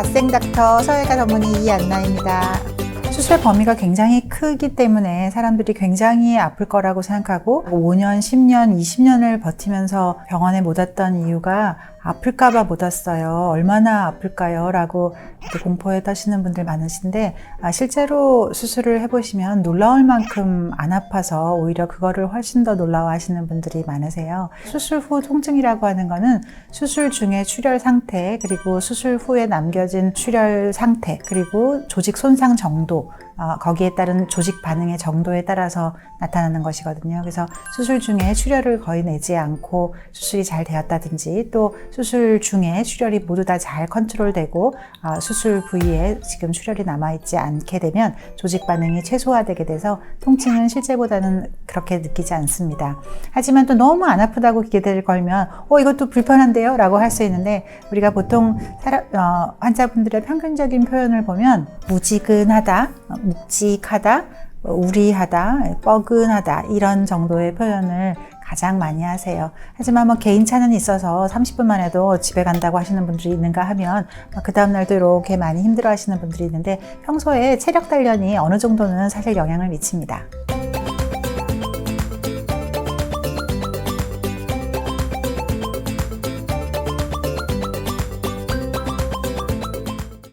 갓생닥터 서열가 전문의 이안나입니다. 수술 범위가 굉장히 크기 때문에 사람들이 굉장히 아플 거라고 생각하고 5년, 10년, 20년을 버티면서 병원에 못 왔던 이유가 아플까봐 못 왔어요. 얼마나 아플까요? 라고 공포에 떠시는 분들 많으신데 실제로 수술을 해보시면 놀라울 만큼 안 아파서 오히려 그거를 훨씬 더 놀라워하시는 분들이 많으세요. 수술 후 통증이라고 하는 거는 수술 중에 출혈 상태, 그리고 수술 후에 남겨진 출혈 상태, 그리고 조직 손상 정도, 거기에 따른 조직 반응의 정도에 따라서 나타나는 것이거든요. 그래서 수술 중에 출혈을 거의 내지 않고 수술이 잘 되었다든지, 또 수술 중에 출혈이 모두 다 잘 컨트롤되고 수술 부위에 지금 출혈이 남아있지 않게 되면 조직 반응이 최소화되게 돼서 통증은 실제보다는 그렇게 느끼지 않습니다. 하지만 또 너무 안 아프다고 기대를 걸면 이것도 불편한데요? 라고 할 수 있는데, 우리가 보통 환자분들의 평균적인 표현을 보면 무지근하다, 묵직하다, 우리하다, 뻐근하다 이런 정도의 표현을 가장 많이 하세요. 하지만 개인차는 있어서 30분만 해도 집에 간다고 하시는 분들이 있는가 하면 그 다음날도 이렇게 많이 힘들어 하시는 분들이 있는데, 평소에 체력 단련이 어느 정도는 사실 영향을 미칩니다.